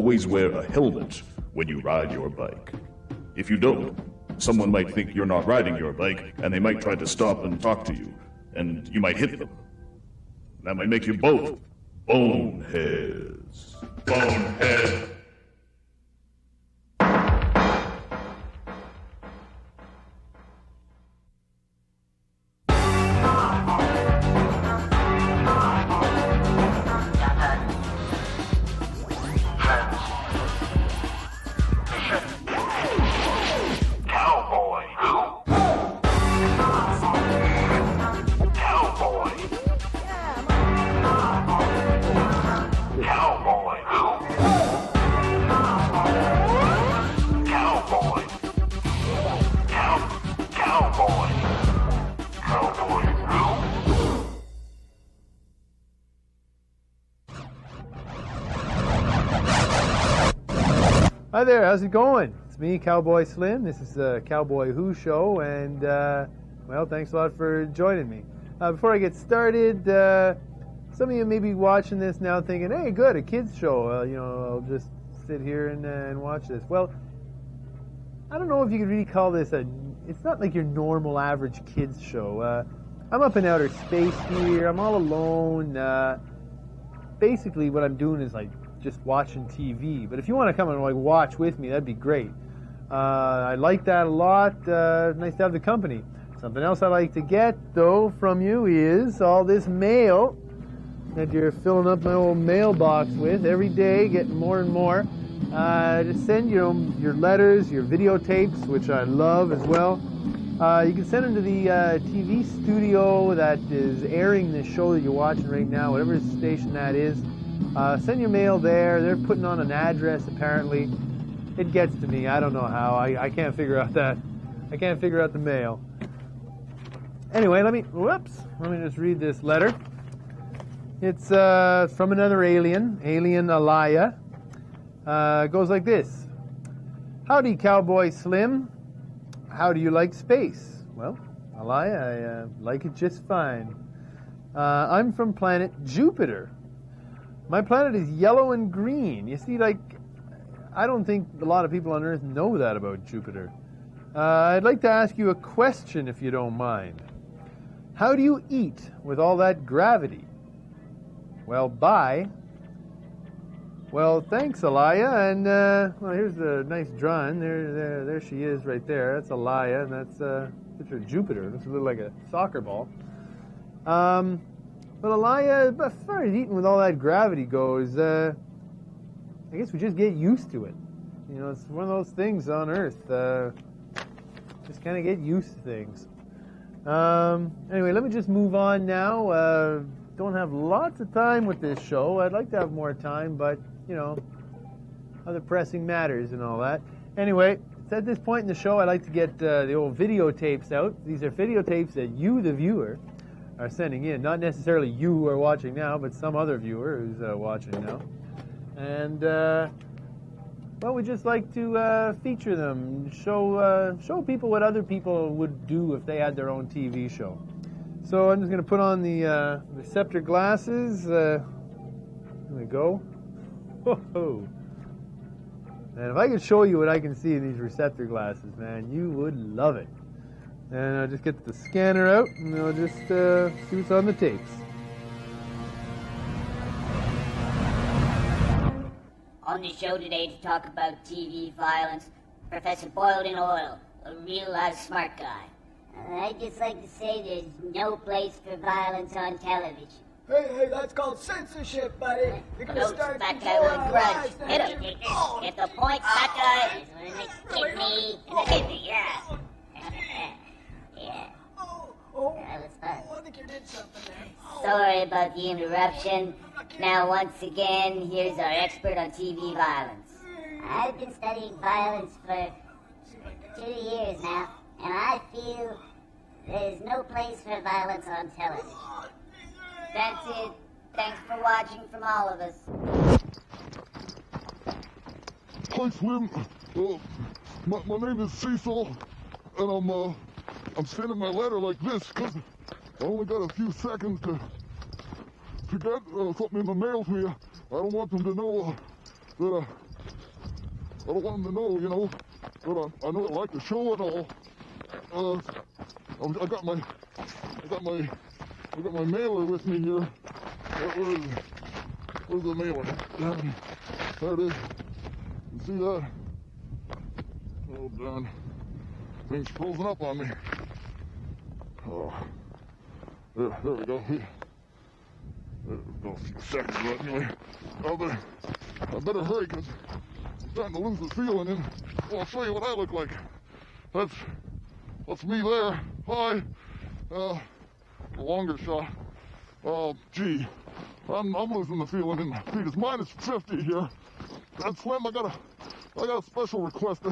always wear a helmet when you ride your bike. If you don't, someone might think you're not riding your bike, and they might try to stop and talk to you, and you might hit them. That might make you both boneheads. Bonehead. Hi there, how's it going? It's me, Cowboy Slim. This is the Cowboy Who Show, and, well, thanks a lot for joining me. Before I get started, some of you may be watching this now thinking, hey, good, a kid's show. I'll just sit here and watch this. Well, I don't know if you could really call this it's not like your normal average kid's show. I'm up in outer space here. I'm all alone. Basically, what I'm doing is like just watching TV. But if you want to come and like watch with me, that'd be great. I like that a lot. Nice to have the company. Something else I like to get, though, from you is all this mail that you're filling up my old mailbox with every day, getting more and more. Just send your letters, your videotapes, which I love as well. You can send them to the TV studio that is airing this show that you're watching right now, whatever station that is. Send your mail there. They're putting on an address, apparently. It gets to me. I don't know how. I can't figure out that. I can't figure out the mail. Anyway, let me just read this letter. It's from another alien Alaya. It goes like this. Howdy, Cowboy Slim. How do you like space? Well, Alaya, I like it just fine. I'm from planet Jupiter. My planet is yellow and green. You see, I don't think a lot of people on Earth know that about Jupiter. I'd like to ask you a question, if you don't mind. How do you eat with all that gravity? Well, bye. Well, thanks, Alaya. And, well, here's a nice drawing. There she is right there. That's Alaya, and that's a picture of Jupiter. It looks a little like a soccer ball. But Alaya, as far as eating with all that gravity goes, I guess we just get used to it. You know, it's one of those things on Earth. Just kind of get used to things. Anyway, let me just move on now. Don't have lots of time with this show. I'd like to have more time, but, you know, other pressing matters and all that. Anyway, at this point in the show, I'd like to get the old videotapes out. These are videotapes that you, the viewer, are sending in. Not necessarily you who are watching now, but some other viewer who's watching now. And, well, we just like to feature them, show people what other people would do if they had their own TV show. So I'm just going to put on the receptor glasses. There we go. Whoa. And if I could show you what I can see in these receptor glasses, man, you would love it. And I'll just get the scanner out, and I'll just see what's on the tapes. On the show today to talk about TV violence, Professor Boiled in Oil, a real life smart guy. I'd just like to say there's no place for violence on television. Hey, that's called censorship, buddy. You're gonna start fat guy with a grudge. Hit him. Get the point, fat guy. Hit me. Hit me, yeah. Yeah. That was fun. I think you did something there. Sorry about the interruption. Now, once again, here's our expert on TV violence. I've been studying violence for 2 years now, and I feel there's no place for violence on television. That's it. Thanks for watching from all of us. Hi, Slim. My name is Cecil, and I'm sending my letter like this because I only got a few seconds to get something in the mail to you. I don't want them to know that I don't want them to know, you know. But I know I like the show and all. I got my mailer with me here. Where's the mailer? There it is. You see that? Oh, darn. Thing's frozen up on me. Oh. There we go. There's a few seconds, but anyway. I better hurry, because I'm starting to lose the feeling. And I'll show you what I look like. That's me there. Hi. A longer shot. Gee. I'm losing the feeling in my feet. It's -50 here. And Slim, I got a special request.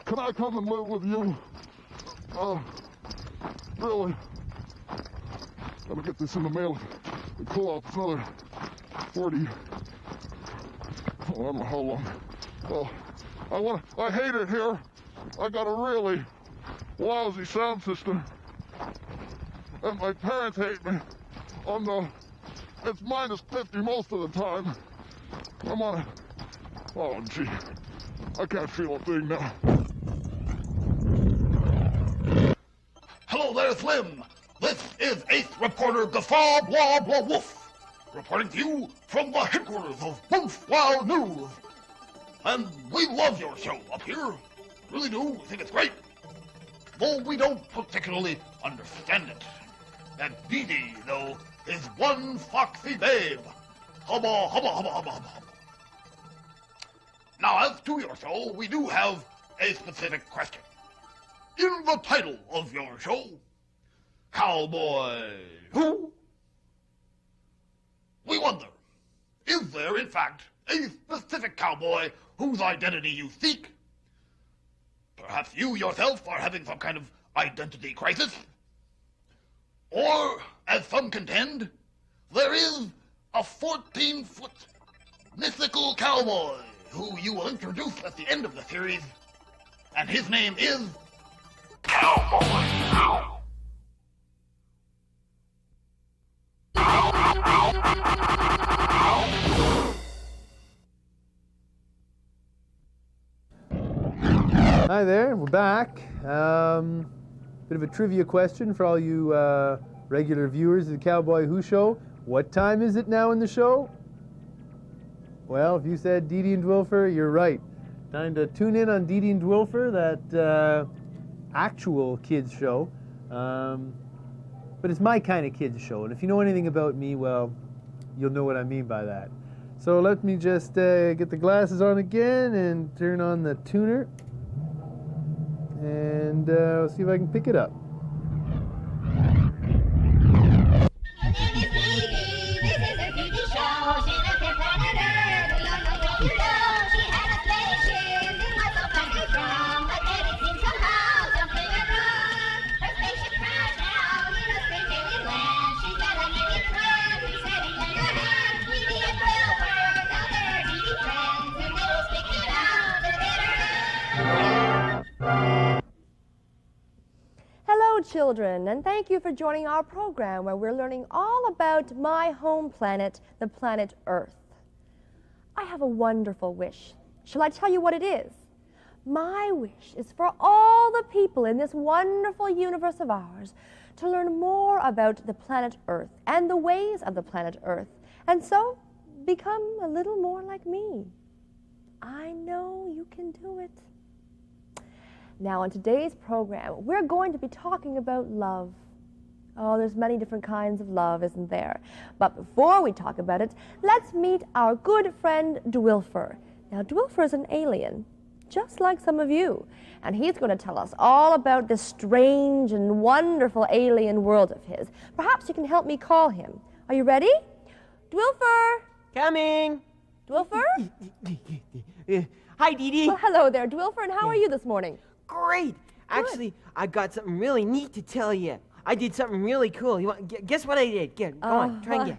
Can I come and live with you? Really? Gotta get this in the mail and pull off another 40. Oh, I don't know how long. I hate it here. I got a really lousy sound system. And my parents hate me. It's -50 most of the time. I'm on a... Oh, gee. I can't feel a thing now. Hello there, Slim. This is Ace Reporter Gfaw Blaw Blahwoof, reporting to you from the headquarters of Punch Judy News. And we love your show up here. Really do. We think it's great. Though we don't particularly understand it. That Dee Dee, though, is one foxy babe. Hubba, hubba, hubba, hubba, hubba. Now, as to your show, we do have a specific question. In the title of your show, Cowboy Who? We wonder, is there, in fact, a specific cowboy whose identity you seek? Perhaps you yourself are having some kind of identity crisis? Or, as some contend, there is a 14-foot mythical cowboy who you will introduce at the end of the series, and his name is Cowboy. Hi there, we're back. Bit of a trivia question for all you regular viewers of the Cowboy Who Show. What time is it now in the show? Well, if you said Dee Dee and Dwilfer, you're right. Time to tune in on Dee Dee and Dwilfer, that actual kids show. But it's my kind of kids show, and if you know anything about me, well, you'll know what I mean by that. So let me just get the glasses on again and turn on the tuner. And see if I can pick it up. Children, and thank you for joining our program where we're learning all about my home planet, the planet Earth. I have a wonderful wish. Shall I tell you what it is? My wish is for all the people in this wonderful universe of ours to learn more about the planet Earth and the ways of the planet Earth, and so become a little more like me. I know you can do it. Now, on today's program, we're going to be talking about love. Oh, there's many different kinds of love, isn't there? But before we talk about it, let's meet our good friend Dwilfer. Now, Dwilfer is an alien, just like some of you, and he's going to tell us all about this strange and wonderful alien world of his. Perhaps you can help me call him. Are you ready? Dwilfer! Coming! Dwilfer? Hi, Dee Dee. Well, hello there, Dwilfer, and how are you this morning? Great. Actually, I got something really neat to tell you. I did something really cool. You want guess what I did? Go on, try and guess.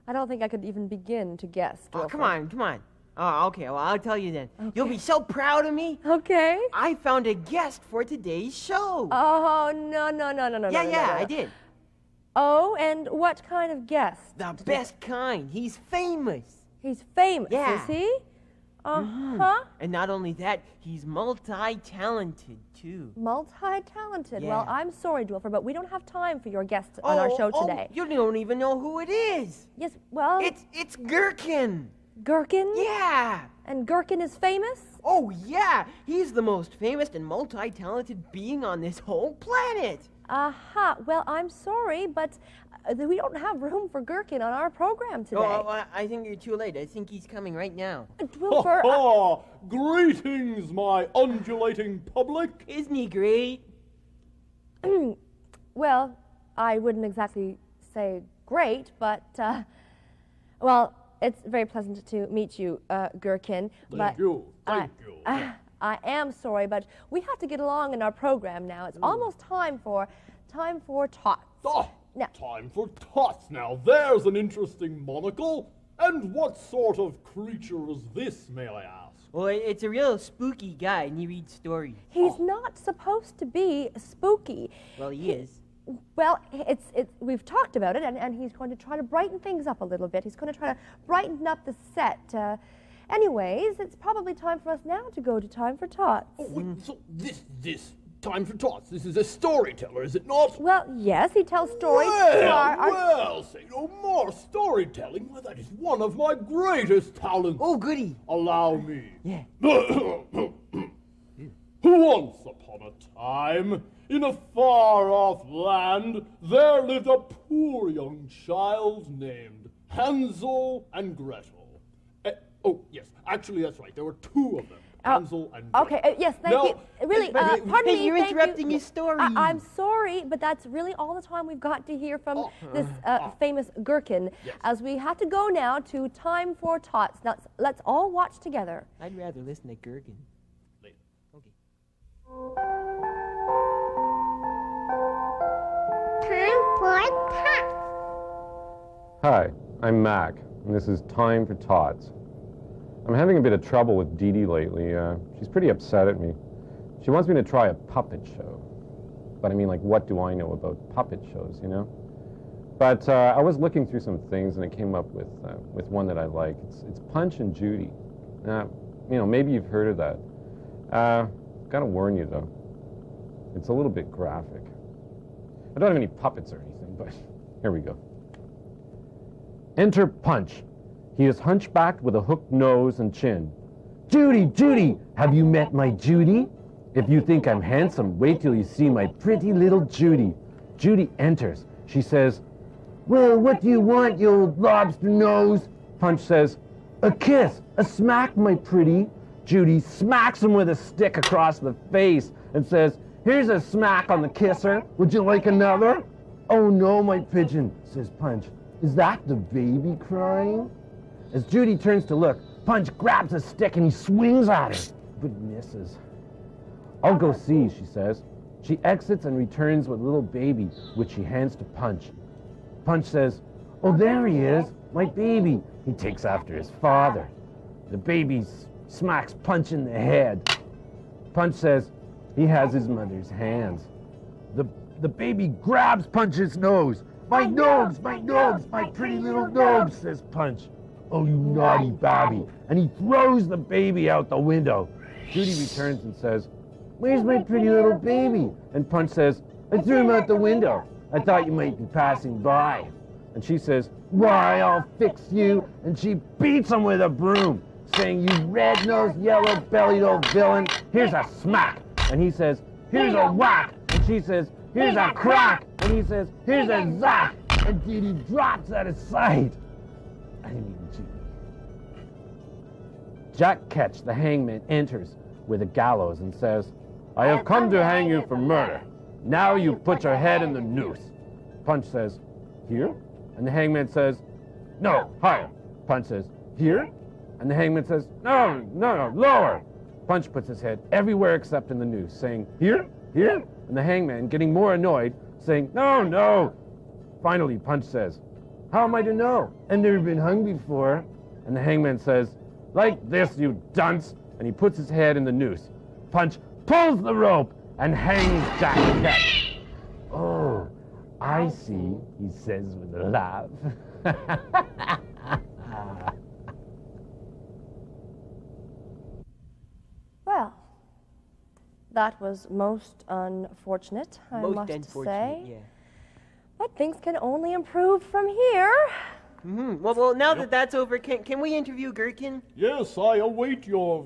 I don't think I could even begin to guess. Oh, come on. Oh, okay. Well, I'll tell you then. Okay. You'll be so proud of me. Okay. I found a guest for today's show. Oh, no. Yeah, I did. Oh, and what kind of guest? The best kind. He's famous. He's famous, yeah. Is he? Uh-huh. And not only that, he's multi-talented, too. Multi-talented. Yeah. Well, I'm sorry, Dwilfer, but we don't have time for your guest on our show today. You don't even know who it is. Yes, well... It's Gherken. Gherken? Yeah. And Gherken is famous? Oh, yeah. He's the most famous and multi-talented being on this whole planet. Aha. Well, I'm sorry, but we don't have room for Gherken on our program today. Oh, I think you're too late. I think he's coming right now. Dwilfer... Greetings, my undulating public. Isn't he great? Well, I wouldn't exactly say great, but, well, it's very pleasant to meet you, Gherken. Thank you. I am sorry, but we have to get along in our program now. It's almost time for tots. Oh, Now- time for tots. Now, there's an interesting monocle. And what sort of creature is this, may I ask? Well, it's a real spooky guy, and he reads stories. He's not supposed to be spooky. Well, he is. Well, we've talked about it, and he's going to try to brighten things up a little bit. He's going to try to brighten up the set. Anyways, it's probably time for us now to go to Time for Tots. Oh, wait, so this time for tots. This is a storyteller, is it not? Well, yes, he tells stories to our... Well, say no more. Storytelling, well, that is one of my greatest talents. Oh, goody. Allow me. Yeah. Once upon a time, in a far-off land, there lived a poor young child named Hansel and Gretel. Oh, yes, actually, that's right. There were two of them, Hansel and Gretel. Okay, yes, thank you. Really, pardon me, you're thank interrupting you. his story. I'm sorry, but that's really all the time we've got to hear from this famous Gherken, as we have to go now to Time for Tots. Now, let's all watch together. I'd rather listen to Gherken. Later. Okay. Time for Tots. Hi, I'm Mack, and this is Time for Tots. I'm having a bit of trouble with Dee Dee lately. She's pretty upset at me. She wants me to try a puppet show. But I mean, like, what do I know about puppet shows, you know? But I was looking through some things, and I came up with one that I like. It's Punch and Judy. You know, maybe you've heard of that. Gotta warn you, though. It's a little bit graphic. I don't have any puppets or anything, but here we go. Enter Punch. He is hunchbacked with a hooked nose and chin. Judy, Judy, have you met my Judy? If you think I'm handsome, wait till you see my pretty little Judy. Judy enters. She says, well, what do you want, you old lobster nose? Punch says, a kiss, a smack, my pretty. Judy smacks him with a stick across the face and says, here's a smack on the kisser. Would you like another? Oh no, my pigeon, says Punch. Is that the baby crying? As Judy turns to look, Punch grabs a stick and he swings at her, but misses. I'll go see, she says. She exits and returns with a little baby, which she hands to Punch. Punch says, oh, there he is, my baby. He takes after his father. The baby smacks Punch in the head. Punch says he has his mother's hands. The baby grabs Punch's nose. My nose, my pretty little nose, says Punch. Oh, you naughty babby. And he throws the baby out the window. Judy returns and says, where's my pretty little baby? And Punch says, I threw him out the window. I thought you might be passing by. And she says, why, I'll fix you. And she beats him with a broom, saying, you red-nosed, yellow-bellied old villain, here's a smack. And he says, here's a whack. And she says, here's a crack. And he says, here's a zack. And Dee Dee drops out of sight. I didn't even cheat. Jack Ketch, the hangman, enters with a gallows and says, I have come to hang you for murder. Now you put your head in the noose. Punch says, here? And the hangman says, no, higher. Punch says, here? And the hangman says, no, lower. Punch puts his head everywhere except in the noose, saying, here? And the hangman, getting more annoyed, saying, no. Finally, Punch says, how am I to know? I've never been hung before. And the hangman says, like this, you dunce. And he puts his head in the noose. Punch pulls the rope and hangs Jack Ketch. Oh, I see, he says with a laugh. That was most unfortunate, I must say. Yeah. But things can only improve from here. Mm-hmm. Well, now that that's over, can we interview Gherken? Yes, I await your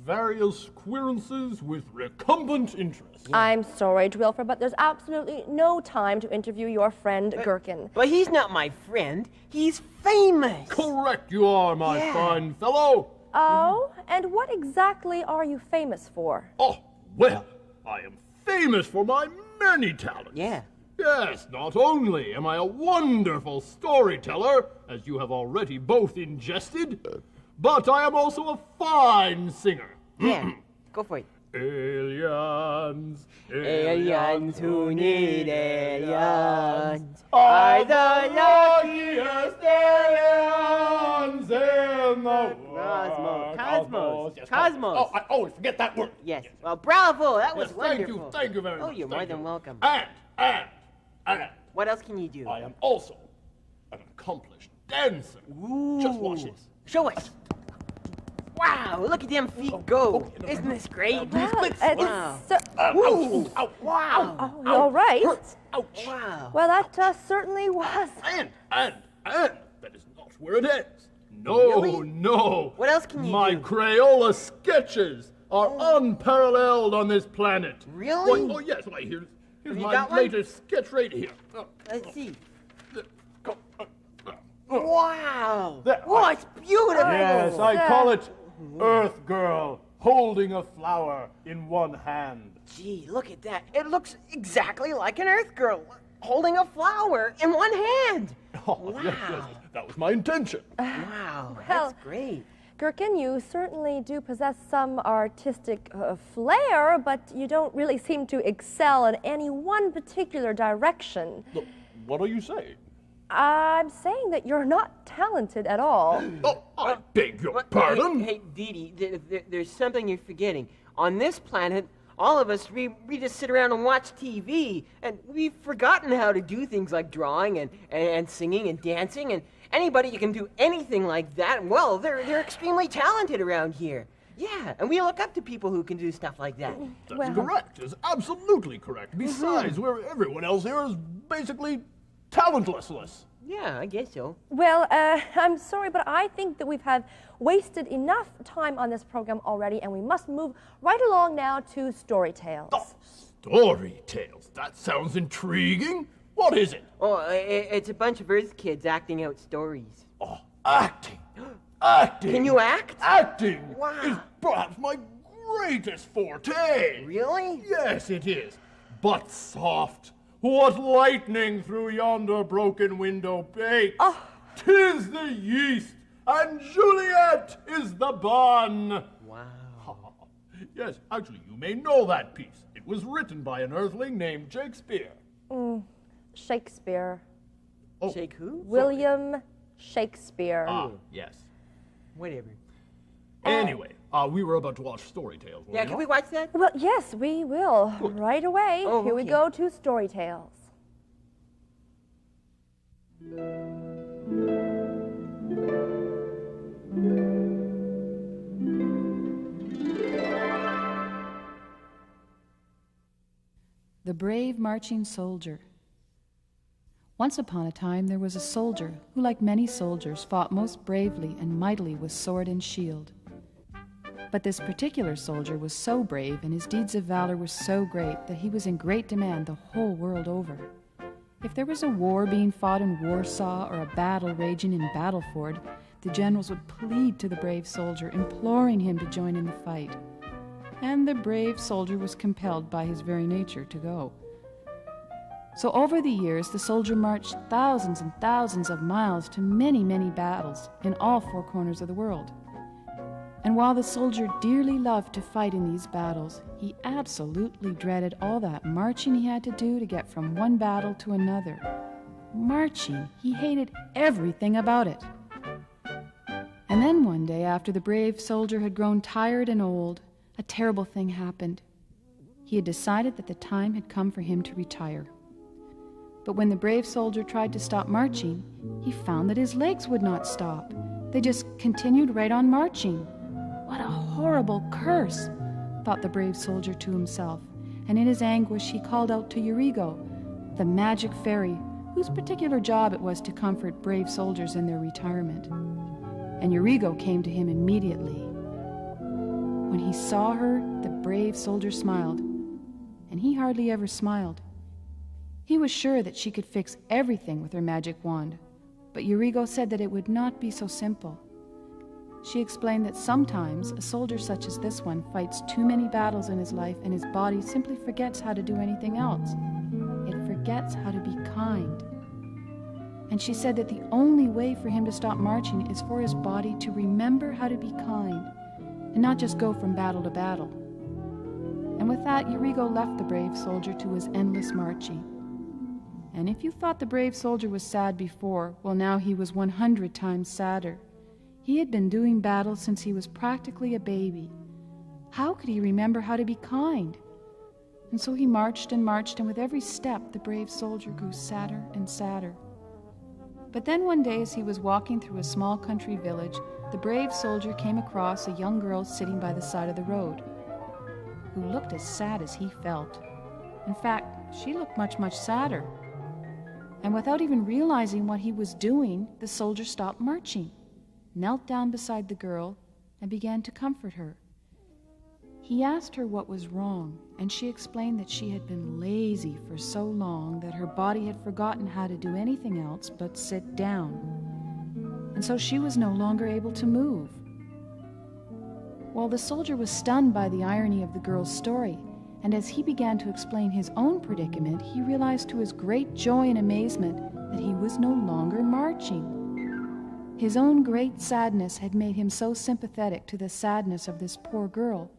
various queerances with recumbent interest. I'm sorry, Dwilfer, but there's absolutely no time to interview your friend Gherken. But he's not my friend. He's famous. Correct you are, my fine fellow. Oh, and what exactly are you famous for? Oh, well, I am famous for my many talents. Yeah. Yes, not only am I a wonderful storyteller, as you have already both ingested, but I am also a fine singer. Yeah, go for it. Aliens, aliens who need aliens are the luckiest aliens in the world. Cosmos. Oh, I always forget that word. Yes. Well, bravo. That was Thank wonderful. you very much. Oh, you're more than welcome. And. What else can you do? I am also an accomplished dancer. Ooh. Just watch this. Show us. Wow, look at them feet go. Isn't this great? Wow. Wow. Oh, you all right? Ouch. Wow. Well, that certainly was. And that is not where it ends. No, Really? no. What else can you My do? Crayola sketches are unparalleled on this planet. Really? Why, oh, yes. Why, here's Have you my got one? latest sketch right here. Let's see. Go. Wow. There. Oh, it's beautiful. Yes, I call it Earth Girl holding a flower in one hand. Gee, look at that. It looks exactly like an Earth girl holding a flower in one hand. Oh, Wow. yes, that was my intention. Wow, Well, that's great. Gherken, you certainly do possess some artistic flair, but you don't really seem to excel in any one particular direction. Look, what are you saying? I'm saying that you're not talented at all. Oh, I beg your But, pardon? Hey, Dee Dee, there's something you're forgetting. On this planet, all of us, we just sit around and watch TV, and we've forgotten how to do things like drawing and singing and dancing, and anybody who can do anything like that, well, they're extremely talented around here. Yeah, and we look up to people who can do stuff like that. That's correct. It's absolutely correct. Besides, everyone else here is basically talentless. Yeah, I guess so. Well, I'm sorry, but I think that we've wasted enough time on this program already, and we must move right along now to story tales. Oh, story tales. That sounds intriguing. What is it? Oh, it's a bunch of Earth kids acting out stories. Oh, acting. Acting. Can you act? Acting Wow. is perhaps my greatest forte. Really? Yes, it is. But soft. What lightning through yonder broken window bakes. Oh. 'Tis the yeast, and Juliet is the bun. Wow. Yes, actually, you may know that piece. It was written by an earthling named Shakespeare. Shakespeare. Oh, Shake who? William Shakespeare. Ah, yes. Whatever. Anyway, we were about to watch story tales. were Yeah, we can not? we watch that? Well, yes, we will. Right away. Oh, Here we okay. go to story tales. The Brave Marching Soldier. Once upon a time there was a soldier who, like many soldiers, fought most bravely and mightily with sword and shield. But this particular soldier was so brave and his deeds of valor were so great that he was in great demand the whole world over. If there was a war being fought in Warsaw or a battle raging in Battleford, the generals would plead to the brave soldier, imploring him to join in the fight. And the brave soldier was compelled by his very nature to go. So over the years, the soldier marched thousands and thousands of miles to many, many battles in all four corners of the world. And while the soldier dearly loved to fight in these battles, he absolutely dreaded all that marching he had to do to get from one battle to another. Marching, he hated everything about it. And then one day, after the brave soldier had grown tired and old, a terrible thing happened. He had decided that the time had come for him to retire. But when the brave soldier tried to stop marching, he found that his legs would not stop. They just continued right on marching. What a horrible curse! thought the brave soldier to himself, and in his anguish he called out to Yurigo, the magic fairy, whose particular job it was to comfort brave soldiers in their retirement. And Yurigo came to him immediately. When he saw her, the brave soldier smiled, and he hardly ever smiled. He was sure that she could fix everything with her magic wand, but Yurigo said that it would not be so simple. She explained that sometimes a soldier such as this one fights too many battles in his life and his body simply forgets how to do anything else. It forgets how to be kind. And she said that the only way for him to stop marching is for his body to remember how to be kind and not just go from battle to battle. And with that, Yurigo left the brave soldier to his endless marching. And if you thought the brave soldier was sad before, well, now he was 100 times sadder. He had been doing battle since he was practically a baby. How could he remember how to be kind? And so he marched, and with every step, the brave soldier grew sadder and sadder. But then one day, as he was walking through a small country village, the brave soldier came across a young girl sitting by the side of the road, who looked as sad as he felt. In fact, she looked much, much sadder. And without even realizing what he was doing, the soldier stopped marching, knelt down beside the girl, and began to comfort her. He asked her what was wrong, and she explained that she had been lazy for so long that her body had forgotten how to do anything else but sit down, and so she was no longer able to move. Well, the soldier was stunned by the irony of the girl's story, and as he began to explain his own predicament, he realized to his great joy and amazement that he was no longer marching. His own great sadness had made him so sympathetic to the sadness of this poor girl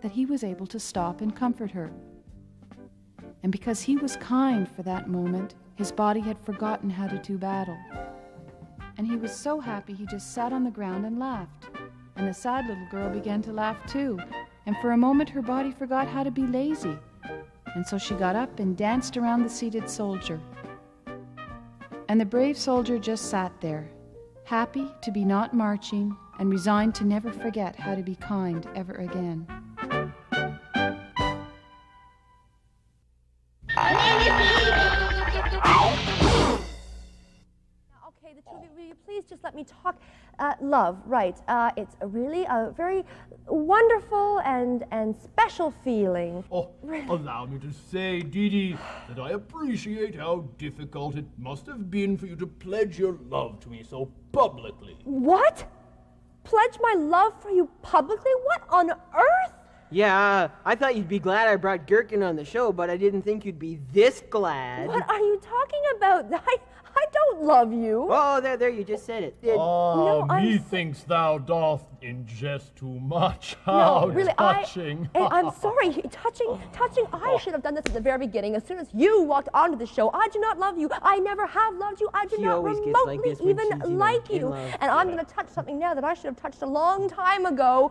that he was able to stop and comfort her. And because he was kind for that moment, his body had forgotten how to do battle. And he was so happy he just sat on the ground and laughed. And the sad little girl began to laugh too, and for a moment her body forgot how to be lazy. And so she got up and danced around the seated soldier. And the brave soldier just sat there, happy to be not marching and resigned to never forget how to be kind ever again. Okay, the two of you, will you please just let me talk? Love, right. It's really a very wonderful and special feeling. Oh, allow me to say, Dee Dee, that I appreciate how difficult it must have been for you to pledge your love to me so publicly. What? Pledge my love for you publicly? What on earth? Yeah, I thought you'd be glad I brought Gherken on the show, but I didn't think you'd be this glad. What are you talking about? I don't love you. Oh, there, you just said it. No, methinks thou doth ingest too much. How really, touching. I'm sorry, touching. I should have done this at the very beginning. As soon as you walked onto the show, I do not love you. I never have loved you. I do not remotely even like you. And I'm going to touch something now that I should have touched a long time ago.